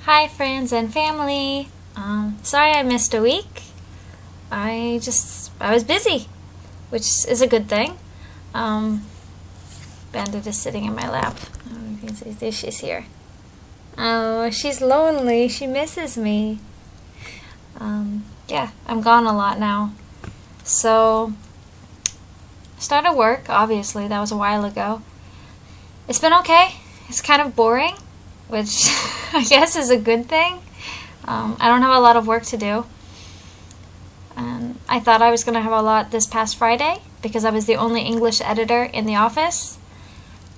Hi friends and family. Sorry I missed a week. I was busy, which is a good thing. Bandit is sitting in my lap. I don't know if you can see she's here. Oh, she's lonely. She misses me. Yeah, I'm gone a lot now. So, I started work, obviously. That was a while ago. It's been okay. It's kind of boring, which I guess is a good thing. I don't have a lot of work to do. I thought I was going to have a lot this past Friday because I was the only English editor in the office.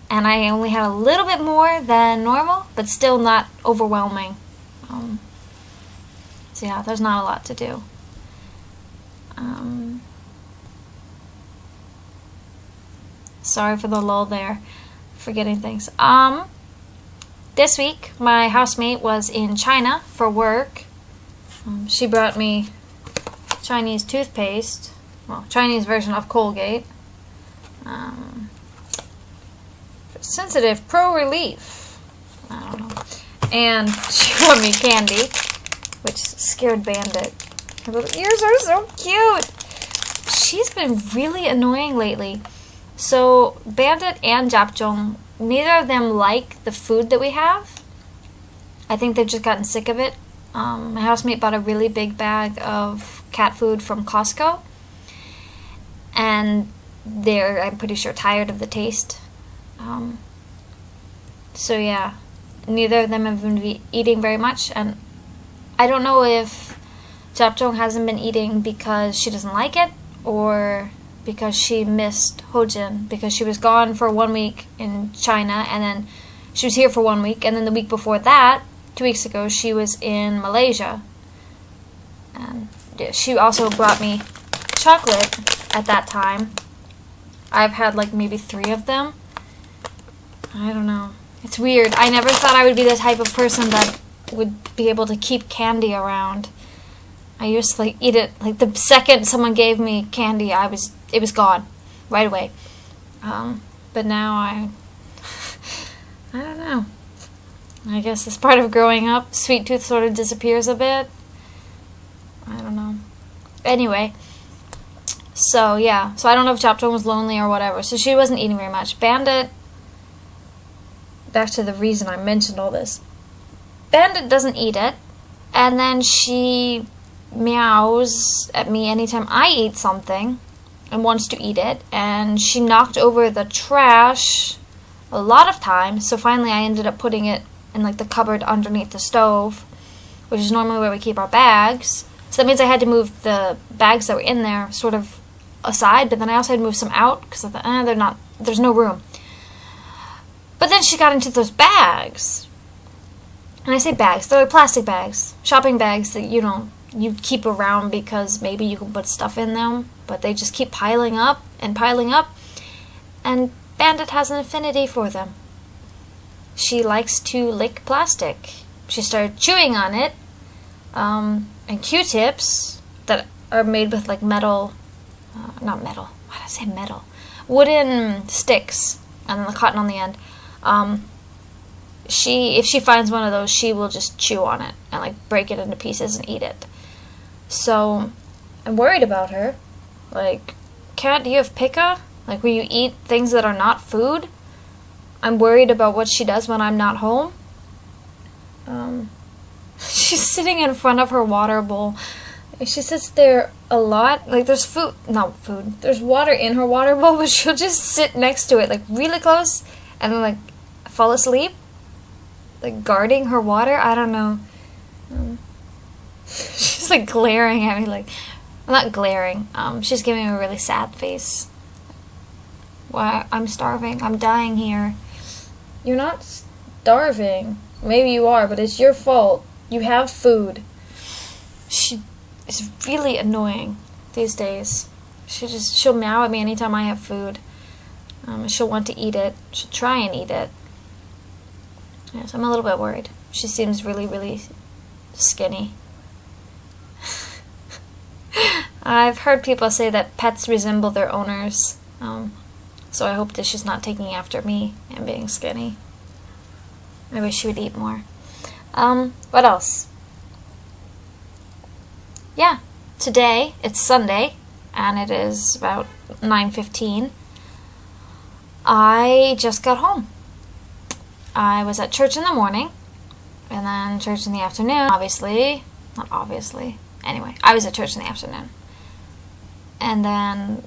And I only had a little bit more than normal, but still not overwhelming. So yeah, there's not a lot to do. Sorry for the lull there, forgetting things. This week, my housemate was in China for work. She brought me Chinese toothpaste, well, Chinese version of Colgate. Sensitive Pro Relief. I don't know. And she brought me candy, which scared Bandit. Her little ears are so cute. She's been really annoying lately. So Bandit and Japjong, neither of them like the food that we have. I think they've just gotten sick of it. My housemate bought a really big bag of cat food from Costco. And they're, I'm pretty sure, tired of the taste. So yeah, neither of them have been eating very much. And I don't know if Japjong hasn't been eating because she doesn't like it or because she missed Hojin, because she was gone for 1 week in China, and then she was here for 1 week, and then the week before that, 2 weeks ago, she was in Malaysia. And she also brought me chocolate at that time. I've had like maybe 3 of them. I don't know. It's weird. I never thought I would be the type of person that would be able to keep candy around. I used to eat it, the second someone gave me candy, it was gone right away. But now I don't know. I guess as part of growing up, sweet tooth sort of disappears a bit. I don't know. Anyway, so yeah. So I don't know if Japjong was lonely or whatever. So she wasn't eating very much. Bandit, back to the reason I mentioned all this. Bandit doesn't eat it. And then she meows at me anytime I eat something and wants to eat it, and she knocked over the trash a lot of times, so finally I ended up putting it in the cupboard underneath the stove, which is normally where we keep our bags. So that means I had to move the bags that were in there sort of aside, but then I also had to move some out because I thought, there's no room. But then she got into those bags. And I say bags, they're plastic bags, shopping bags that you keep around because maybe you can put stuff in them, but they just keep piling up, and Bandit has an affinity for them. She likes to lick plastic. She started chewing on it, and Q-tips that are made with metal, not metal, why did I say metal? Wooden sticks, and then the cotton on the end. If she finds one of those, she will just chew on it and break it into pieces and eat it. So I'm worried about her. Cat, do you have pica? Will you eat things that are not food? I'm worried about what she does when I'm not home. She's sitting in front of her water bowl. She sits there a lot. There's there's water in her water bowl, but she'll just sit next to it, really close, and then fall asleep. Guarding her water? I don't know. She's glaring at me well, not glaring. She's giving me a really sad face. Why? I'm starving. I'm dying here. You're not starving. Maybe you are, but it's your fault. You have food. She is really annoying these days. She'll meow at me anytime I have food. She'll want to eat it. She'll try and eat it. Yes, I'm a little bit worried. She seems really, really skinny. I've heard people say that pets resemble their owners, so I hope that she's not taking after me and being skinny. I wish she would eat more. What else? Yeah, today, it's Sunday, and it is about 9:15. I just got home. I was at church in the morning, and then church in the afternoon, obviously. Not obviously. Anyway, I was at church in the afternoon. And then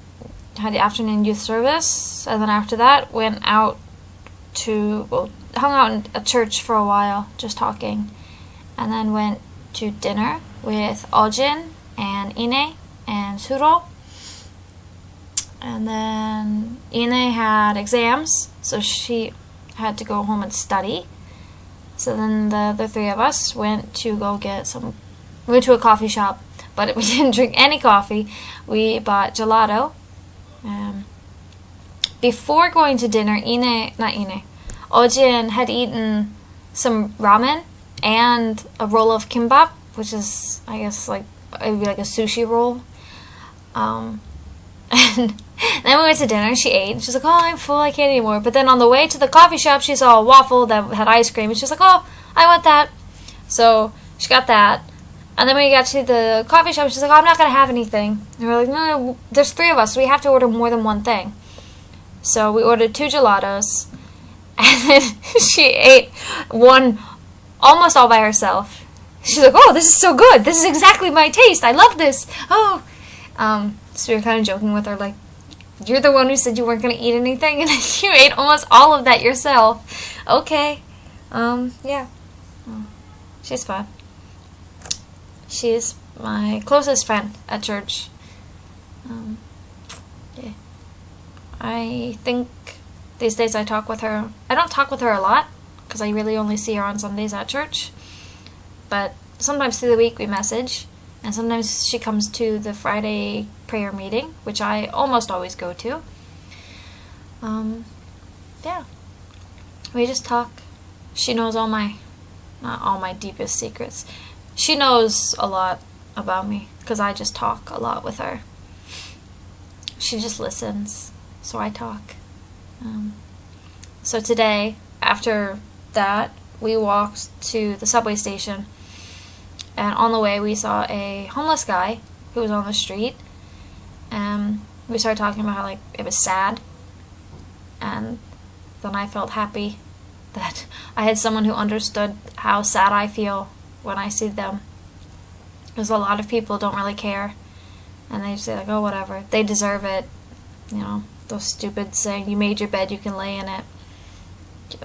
had the afternoon youth service, and then after that went out hung out at church for a while, just talking, and then went to dinner with Ojin and Ine and Suro. And then Ine had exams, so she had to go home and study. So then the other three of us went to a coffee shop, but we didn't drink any coffee. We bought gelato. Before going to dinner, Ojin had eaten some ramen and a roll of kimbap, which is, I guess, it would be like a sushi roll. And then we went to dinner, she ate, and she's like, oh, I'm full, I can't eat anymore. But then on the way to the coffee shop, she saw a waffle that had ice cream, and she's like, oh, I want that. So she got that. And then when we got to the coffee shop, she's like, oh, I'm not going to have anything. And we're like, no, there's three of us, so we have to order more than one thing. So we ordered 2 gelatos, and then she ate one almost all by herself. She's like, oh, this is so good. This is exactly my taste. I love this. Oh. So we were kind of joking with her, like, you're the one who said you weren't going to eat anything, and you ate almost all of that yourself. Okay. Yeah. She's fun. She's my closest friend at church. Yeah. I think these days I talk with her. I don't talk with her a lot, because I really only see her on Sundays at church. But sometimes through the week we message, and sometimes she comes to the Friday prayer meeting, which I almost always go to. Yeah. We just talk. She knows not all my deepest secrets. She knows a lot about me, because I just talk a lot with her. She just listens, so I talk. So today, after that, we walked to the subway station, and on the way we saw a homeless guy who was on the street, and we started talking about how, it was sad, and then I felt happy that I had someone who understood how sad I feel when I see them, because a lot of people don't really care, and they just say, oh, whatever, they deserve it, those stupid saying, you made your bed, you can lay in it.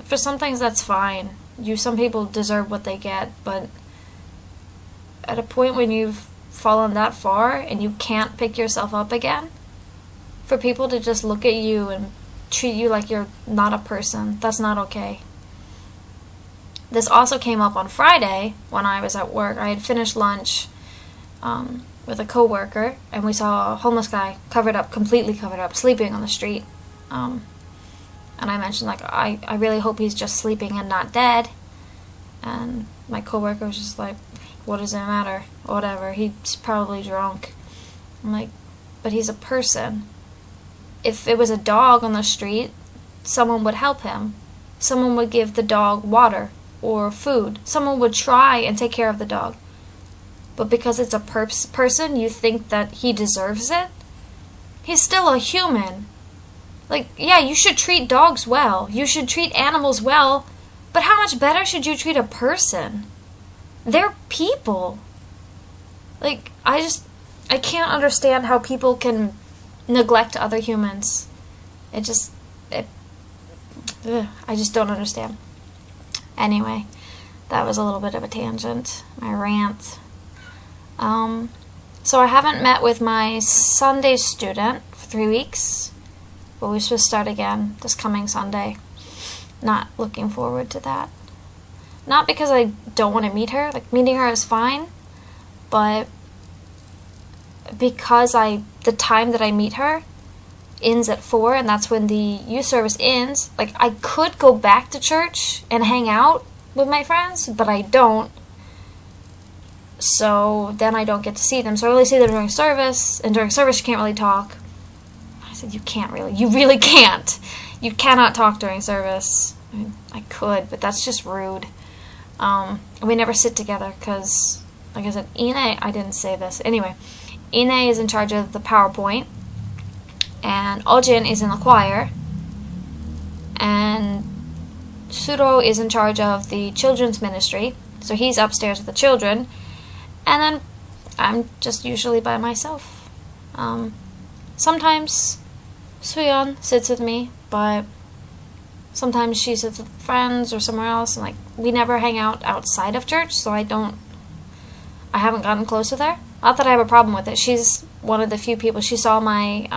For some things, that's fine. Some people deserve what they get, but at a point when you've fallen that far and you can't pick yourself up again, for people to just look at you and treat you like you're not a person, that's not okay. This also came up on Friday when I was at work. I had finished lunch with a coworker, and we saw a homeless guy completely covered up, sleeping on the street. And I mentioned, I really hope he's just sleeping and not dead. And my coworker was just like, what does it matter? Whatever, he's probably drunk. I'm like, but he's a person. If it was a dog on the street, someone would help him. Someone would give the dog water or food. Someone would try and take care of the dog. But because it's a person, you think that he deserves it? He's still a human. Yeah, you should treat dogs well. You should treat animals well. But how much better should you treat a person? They're people. I can't understand how people can neglect other humans. I just don't understand. Anyway, that was a little bit of a tangent, my rant. So I haven't met with my Sunday student for 3 weeks, but we're supposed to start again this coming Sunday. Not looking forward to that. Not because I don't want to meet her, meeting her is fine, but because the time that I meet her ends at 4, and that's when the youth service ends. I could go back to church and hang out with my friends, but I don't. So then I don't get to see them. So I only see them during service, and during service you can't really talk. I said, you really can't. You cannot talk during service. I could, but that's just rude. We never sit together because, like I said, Ine, I didn't say this. Anyway, Ine is in charge of the PowerPoint, and Ojin is in the choir, and Suro is in charge of the children's ministry, so he's upstairs with the children, and then I'm just usually by myself. Sometimes Suyeon sits with me, but sometimes she sits with friends or somewhere else, and like we never hang out outside of church, so I haven't gotten close with her. Not that I have a problem with it. She's one of the few people. She saw my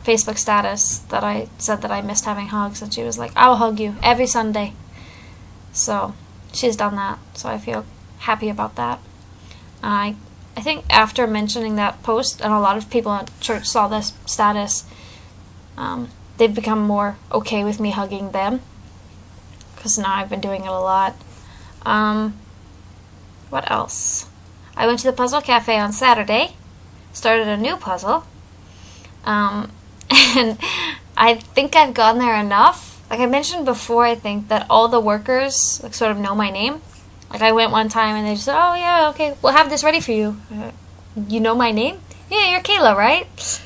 Facebook status that I said that I missed having hugs, and she was like, I'll hug you every Sunday. So she's done that, so I feel happy about that. I think after mentioning that post, and a lot of people at church saw this status, they've become more okay with me hugging them, because now I've been doing it a lot. What else? I went to the Puzzle Cafe on Saturday, started a new puzzle, and I think I've gone there enough. Like I mentioned before, I think that all the workers like sort of know my name. Like I went one time and they just said, oh yeah, okay, we'll have this ready for you. You know my name? Yeah, you're Kayla, right?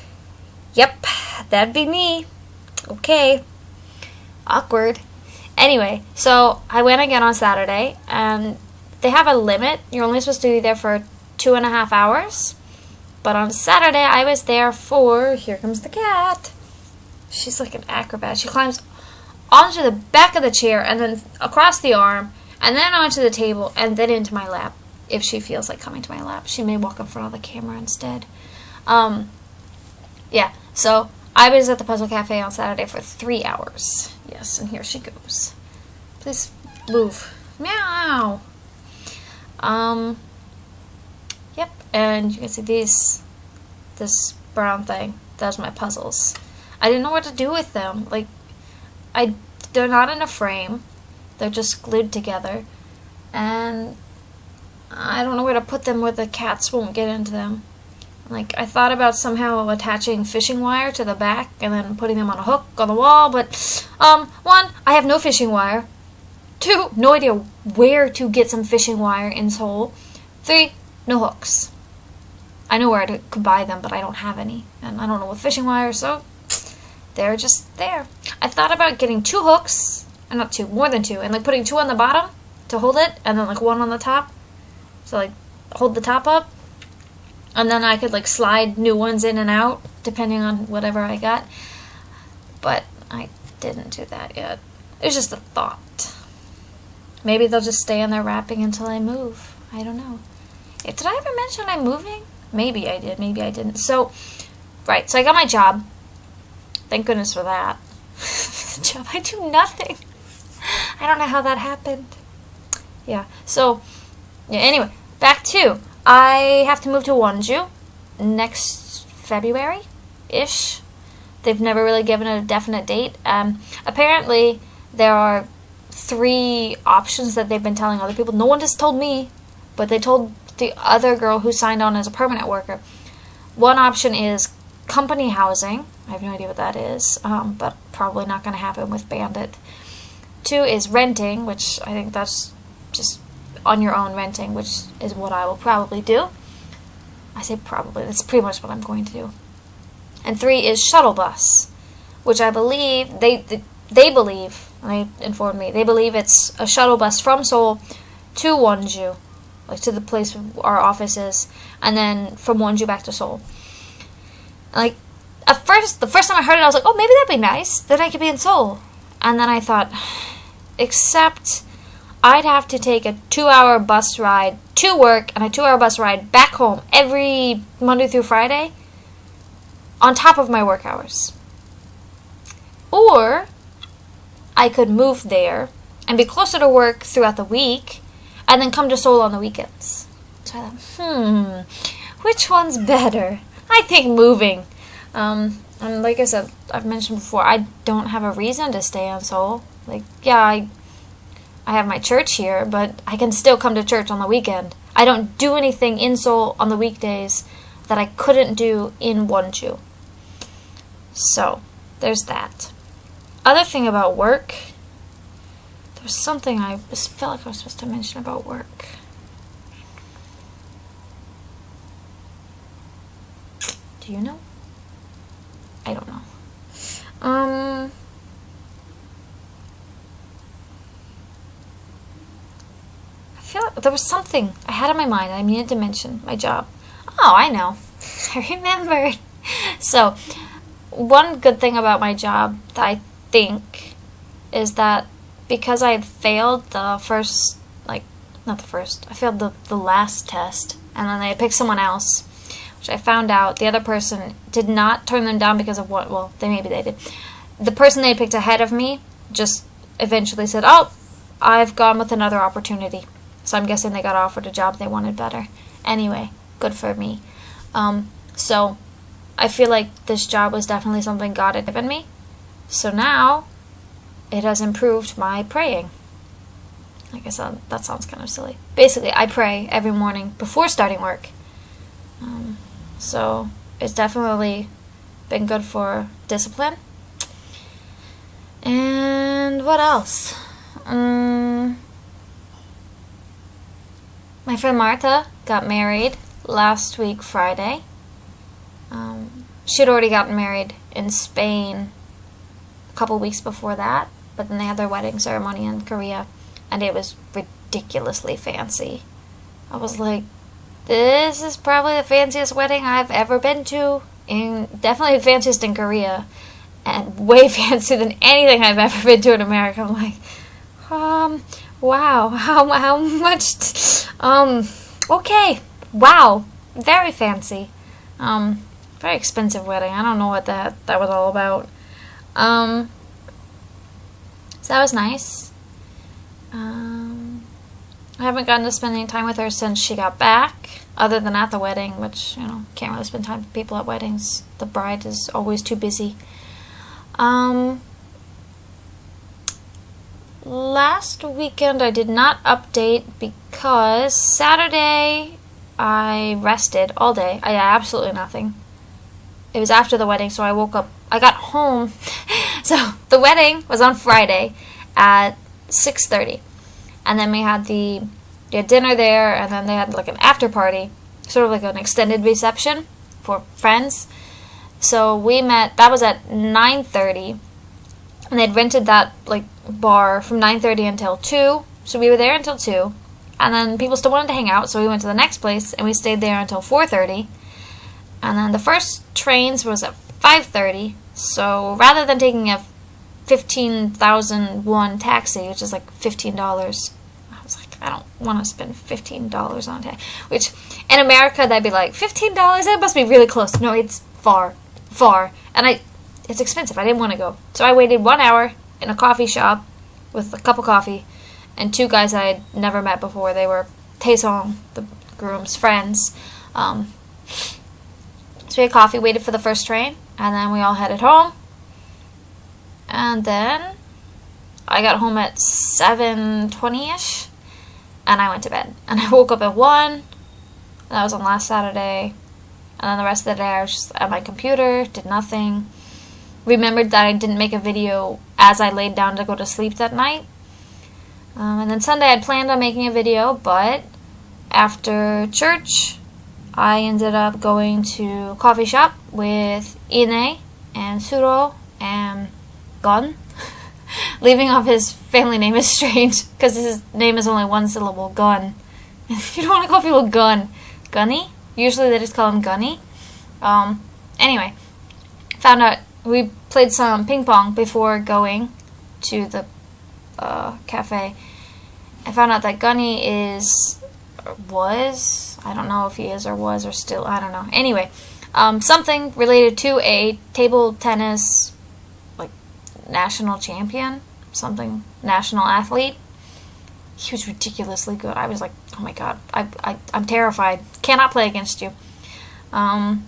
Yep, that'd be me. Okay. Awkward. Anyway, so I went again on Saturday, and they have a limit. You're only supposed to be there for 2.5 hours. But on Saturday, I was there for, here comes the cat. She's like an acrobat. She climbs onto the back of the chair, and then across the arm, and then onto the table, and then into my lap. If she feels like coming to my lap. She may walk in front of the camera instead. Yeah, so I was at the Puzzle Cafe on Saturday for 3 hours. Yes, and here she goes. Please move. Meow. Yep, and you can see this brown thing. That's my puzzles. I didn't know what to do with them. Like, they're not in a frame. They're just glued together. And I don't know where to put them where the cats won't get into them. Like, I thought about somehow attaching fishing wire to the back and then putting them on a hook on the wall, but, 1, I have no fishing wire. 2, no idea where to get some fishing wire in Seoul. 3, no hooks. I know where I could buy them, but I don't have any. And I don't know what fishing wire, so they're just there. I thought about getting 2 hooks, and not 2, more than 2, and like putting 2 on the bottom to hold it, and then like 1 on the top. So like hold the top up. And then I could like slide new ones in and out, depending on whatever I got. But I didn't do that yet. It was just a thought. Maybe they'll just stay in their wrapping until I move. I don't know. Did I ever mention I'm moving? Maybe I did, maybe I didn't. So, right, so I got my job. Thank goodness for that. Job, I do nothing. I don't know how that happened. Yeah, so, yeah, anyway, back to, I have to move to Wonju next February-ish. They've never really given it a definite date. Apparently, there are 3 options that they've been telling other people. No one has told me, but they told the other girl who signed on as a permanent worker. One option is company housing. I have no idea what that is, but probably not going to happen with Bandit. 2 is renting, which I think that's just on your own renting, which is what I will probably do. I say probably, that's pretty much what I'm going to do. And 3 is shuttle bus, which I believe, they believe, they informed me, they believe it's a shuttle bus from Seoul to Wonju, like to the place where our office is, and then from Wonju back to Seoul. Like, at first, the first time I heard it, I was like, oh, maybe that'd be nice, then I could be in Seoul. And then I thought, except I'd have to take a 2-hour bus ride to work and a 2-hour bus ride back home every Monday through Friday on top of my work hours. Or I could move there and be closer to work throughout the week and then come to Seoul on the weekends. So I thought, which one's better? I think moving. And like I said, I've mentioned before, I don't have a reason to stay in Seoul. Like, yeah, I have my church here, but I can still come to church on the weekend. I don't do anything in Seoul on the weekdays that I couldn't do in Wonju. So, there's that. Other thing about work, the There was something I felt like I was supposed to mention about work. Do you know? I don't know. I feel like there was something I had in my mind I needed to mention. My job. Oh, I know. I remembered. So, one good thing about my job that I think is that because I had failed the first, like, not the first, I failed the last test, and then they picked someone else, which I found out the other person did not turn them down because of what, well, maybe they did. The person they picked ahead of me just eventually said, oh, I've gone with another opportunity. So I'm guessing they got offered a job they wanted better. Anyway, good for me. So I feel like this job was definitely something God had given me. So now it has improved my praying. I guess that sounds kind of silly. Basically, I pray every morning before starting work. So it's definitely been good for discipline. And what else? My friend Martha got married last week Friday. She had already gotten married in Spain a couple weeks before that, but then they had their wedding ceremony in Korea, and it was ridiculously fancy. I was like, this is probably the fanciest wedding I've ever been to, and definitely the fanciest in Korea, and way fancier than anything I've ever been to in America. I'm like, wow, how much, okay, wow, very fancy, very expensive wedding. I don't know what that was all about. So that was nice. I haven't gotten to spend any time with her since she got back, other than at the wedding, which, you know, can't really spend time with people at weddings. The bride is always too busy. Last weekend I did not update because Saturday I rested all day. I did absolutely nothing. It was after the wedding, so I woke up. I got home. So the wedding was on Friday at 6:30. And then we had dinner there, and then they had like an after party, sort of like an extended reception for friends. So we met, that was at 9:30, and they'd rented that like bar from 9:30 until 2. So we were there until 2, and then people still wanted to hang out, so we went to the next place, and we stayed there until 4:30. And then the first trains was at 5:30, so rather than taking a 15,000 won taxi, which is like $15, I was like, I don't want to spend $15 on a taxi. Which, in America, that'd be like, $15? That must be really close. No, it's far. And it's expensive. I didn't want to go. So I waited 1 hour in a coffee shop with a cup of coffee and two guys I had never met before. They were Taesong, the groom's friends. So we had coffee, waited for the first train, and then we all headed home. And then I got home at 7:20ish, and I went to bed. And I woke up at 1. That was on last Saturday. And then the rest of the day I was just at my computer, did nothing. Remembered that I didn't make a video as I laid down to go to sleep that night. And then Sunday I'd planned on making a video, but after church I ended up going to a coffee shop with Ine and Suro and Gun. Leaving off his family name is strange, because his name is only one syllable, Gun. You don't want to call people Gun. Gunny? Usually they just call him Gunny. Anyway, found out we played some ping pong before going to the cafe. I found out that Gunny was, I don't know if he is or was or still, I don't know. Anyway, something related to a table tennis, like, national champion, something, national athlete. He was ridiculously good. I was like, oh my god, I'm terrified. Cannot play against you. So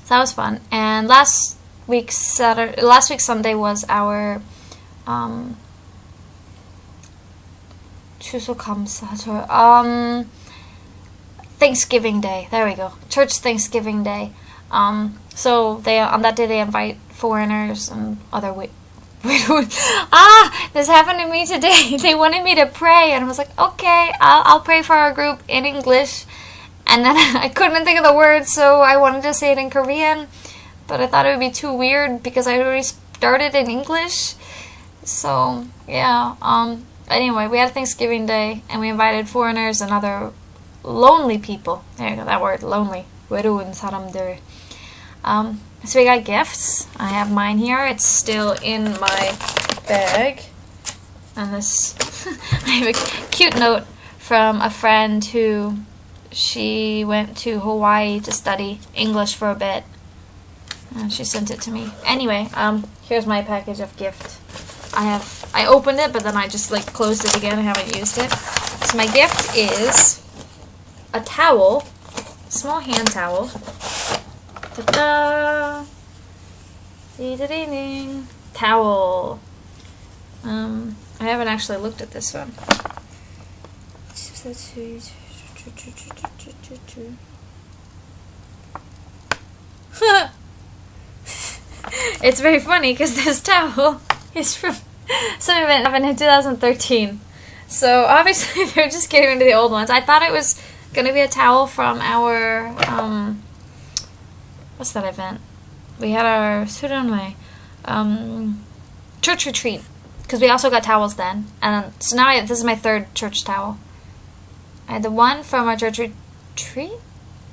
that was fun. And last week Sunday was our Thanksgiving Day. There we go. Church Thanksgiving Day. So on that day they invite foreigners and other This happened to me today. They wanted me to pray, and I was like, okay, I'll pray for our group in English. And then I couldn't think of the words, so I wanted to say it in Korean, but I thought it would be too weird because I already started in English. So, yeah. Anyway, we had Thanksgiving Day, and we invited foreigners and other lonely people. There you go, that word, lonely. 외로운 사람들. So we got gifts. I have mine here. It's still in my bag. And this, I have a cute note from a friend who, she went to Hawaii to study English for a bit. And she sent it to me. Anyway, here's my package of gift. I opened it, but then I just like closed it again. I haven't used it. So my gift is a towel, small hand towel. Ta-da! Towel. I haven't actually looked at this one. It's very funny because this towel is from some event happened in 2013. So obviously they're just getting rid of the old ones. I thought it was going to be a towel from our what's that event? We had our church retreat, because we also got towels then. And so now this is my third church towel. I had the one from our church retreat.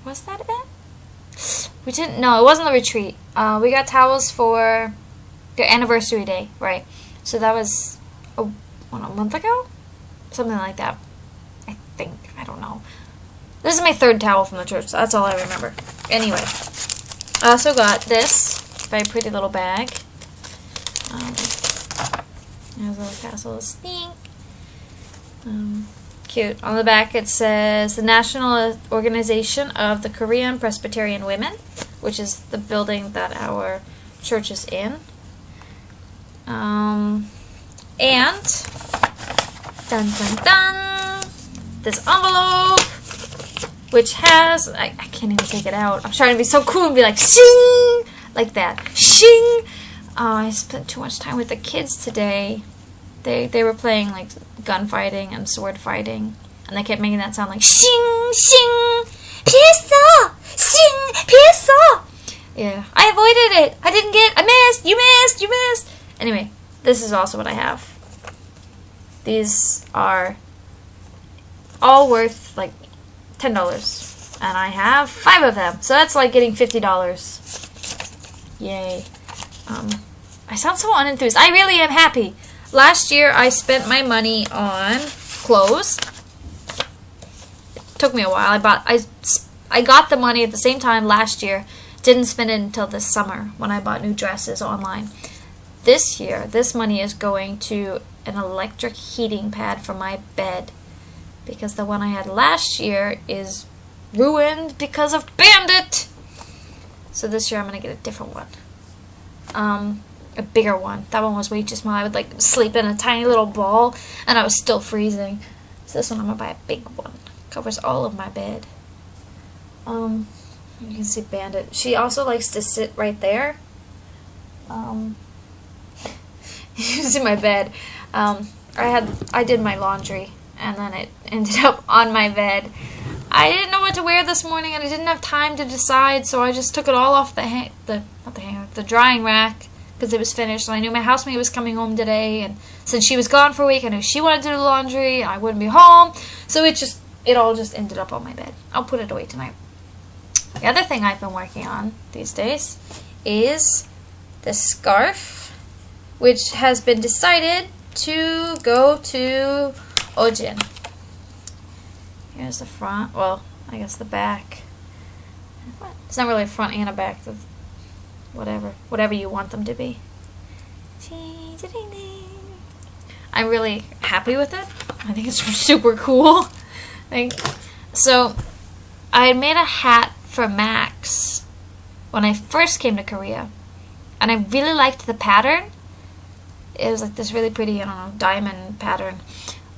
Was that it? We didn't. No, it wasn't the retreat. We got towels for the anniversary day, right? So that was a month ago, something like that. I think. I don't know. This is my third towel from the church. So that's all I remember. Anyway, I also got this very pretty little bag. There's a little castle of Stink. Cute. On the back it says the National Organization of the Korean Presbyterian Women, which is the building that our church is in. And dun dun dun, this envelope, which has, I can't even take it out. I'm trying to be so cool and be like, shing, like that, shing. I spent too much time with the kids today. They were playing like gunfighting and sword fighting, and they kept making that sound like shing, shing, 피했어, shing, 피했어. Yeah, I avoided it. I missed, you missed. Anyway, this is also what I have. These are all worth like $10, and I have 5 of them, so that's like getting $50. Yay. I sound so unenthused. I really am happy. Last year I spent my money on clothes. It took me a while. I got the money at the same time last year. Didn't spend it until this summer when I bought new dresses online. This year, this money is going to an electric heating pad for my bed, because the one I had last year is ruined because of Bandit. So this year I'm going to get a different one. A bigger one. That one was way too small. I would like sleep in a tiny little ball and I was still freezing. So this one I'm going to buy a big one. Covers all of my bed. You can see Bandit. She also likes to sit right there. You can see my bed. I did my laundry and then it ended up on my bed. I didn't know what to wear this morning and I didn't have time to decide, so I just took it all off the drying rack because it was finished, and I knew my housemate was coming home today, and since she was gone for a week, I knew she wanted to do the laundry and I wouldn't be home, so it all just ended up on my bed. I'll put it away tonight. The other thing I've been working on these days is this scarf, which has been decided to go to Ojin. Here's the front. Well, I guess the back. It's not really a front and a back. Whatever you want them to be. I'm really happy with it. I think it's super cool. So, I had made a hat for Max when I first came to Korea, and I really liked the pattern. It was like this really pretty, I don't know, diamond pattern.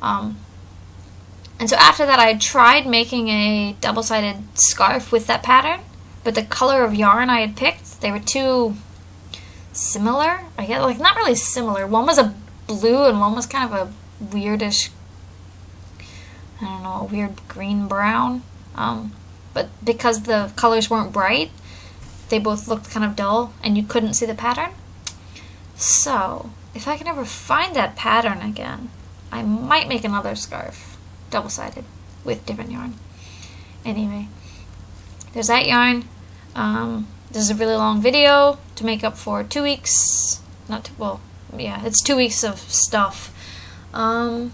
And so after that, I tried making a double-sided scarf with that pattern, but the color of yarn I had picked, they were too similar. I guess, like, not really similar. One was a blue and one was kind of a weirdish, I don't know, a weird green-brown. But because the colors weren't bright, they both looked kind of dull and you couldn't see the pattern. So, if I can ever find that pattern again, I might make another scarf, double-sided, with different yarn. Anyway, there's that yarn. This is a really long video to make up for 2 weeks. It's 2 weeks of stuff. Yeah,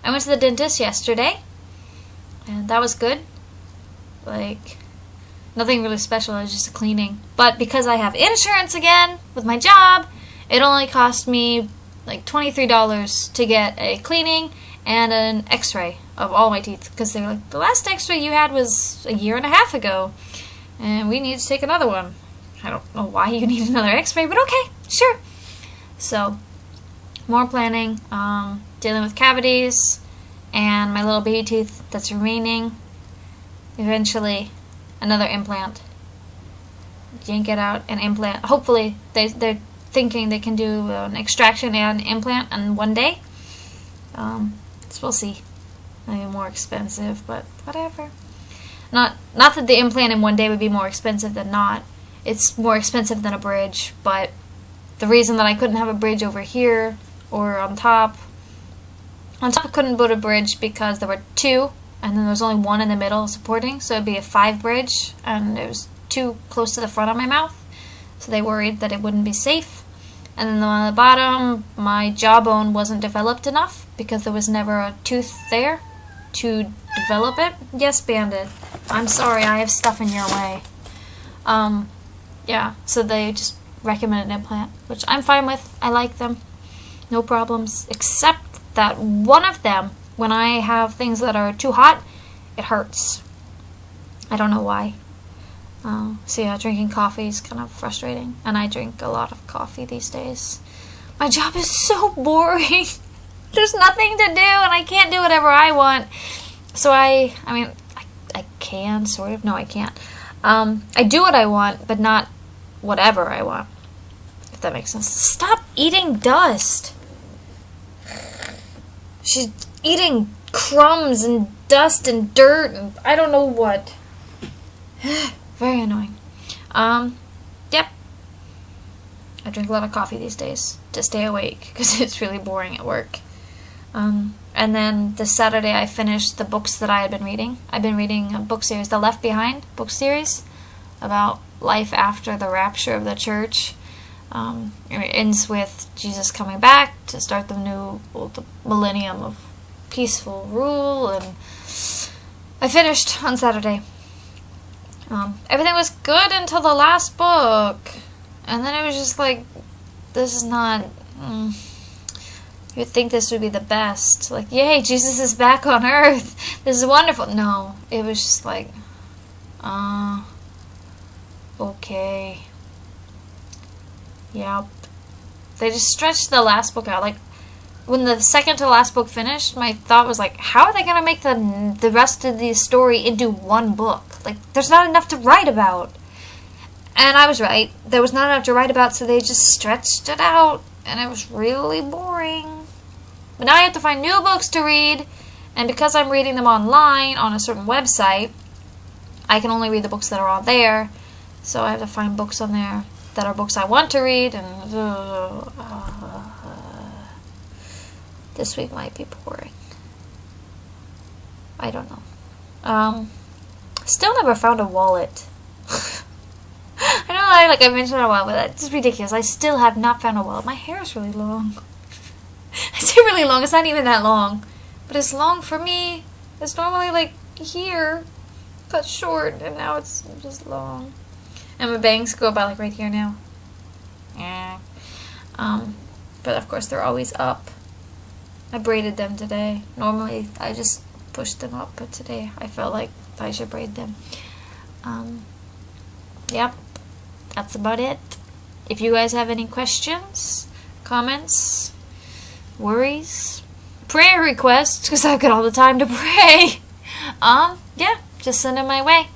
I went to the dentist yesterday, and that was good. Like, nothing really special, it was just a cleaning. But because I have insurance again with my job, it only cost me like $23 to get a cleaning and an x-ray of all my teeth. Because they were like, the last x-ray you had was a year and a half ago, and we need to take another one. I don't know why you need another x-ray, but okay, sure. So, more planning, dealing with cavities, and my little baby tooth that's remaining. Eventually, another implant. Yank it out and implant. Hopefully, they're thinking they can do an extraction and implant in one day. So we'll see. Maybe more expensive, but whatever. Not that the implant in one day would be more expensive than not. It's more expensive than a bridge, but the reason that I couldn't have a bridge over here or on top I couldn't put a bridge because there were two, and then there was only one in the middle supporting, so it'd be a 5 bridge, and it was too close to the front of my mouth, so they worried that it wouldn't be safe. And then on the bottom, my jawbone wasn't developed enough because there was never a tooth there to develop it. Yes, Bandit. I'm sorry, I have stuff in your way. Yeah, so they just recommended an implant, which I'm fine with. I like them. No problems, except that one of them, when I have things that are too hot, it hurts. I don't know why. So yeah, drinking coffee is kind of frustrating, and I drink a lot of coffee these days. My job is so boring. There's nothing to do, and I can't do whatever I want. So I can, sort of. No, I can't. I do what I want, but not whatever I want. If that makes sense. Stop eating dust. She's eating crumbs and dust and dirt and I don't know what. Very annoying. Yep. I drink a lot of coffee these days to stay awake because it's really boring at work. And then this Saturday I finished the books that I had been reading. I've been reading a book series, the Left Behind book series, about life after the rapture of the church. It ends with Jesus coming back to start the millennium of peaceful rule, and I finished on Saturday. Everything was good until the last book, and then it was just like, this is not, you'd think this would be the best, like, yay, Jesus is back on earth, this is wonderful. No, it was just like, okay. Yep. They just stretched the last book out. Like, when the second to last book finished, my thought was like, how are they going to make the rest of the story into one book? Like, there's not enough to write about. And I was right. There was not enough to write about, so they just stretched it out. And it was really boring. But now I have to find new books to read. And because I'm reading them online on a certain website, I can only read the books that are on there. So I have to find books on there that are books I want to read, and this week might be boring. I don't know. Still never found a wallet. I know I mentioned it a while, but that's ridiculous. I still have not found a wallet. My hair is really long. I say really long, it's not even that long. But it's long for me. It's normally like here, cut short, and now it's just long. And my bangs go about like right here now. Yeah. But of course they're always up. I braided them today. Normally I just push them up, but today I felt like I should braid them. Yep. That's about it. If you guys have any questions, comments, worries, prayer requests, because I've got all the time to pray, yeah, just send them my way.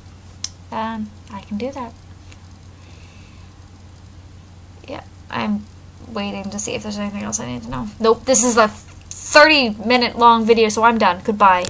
I can do that. I'm waiting to see if there's anything else I need to know. Nope, this is a 30-minute long video, so I'm done. Goodbye.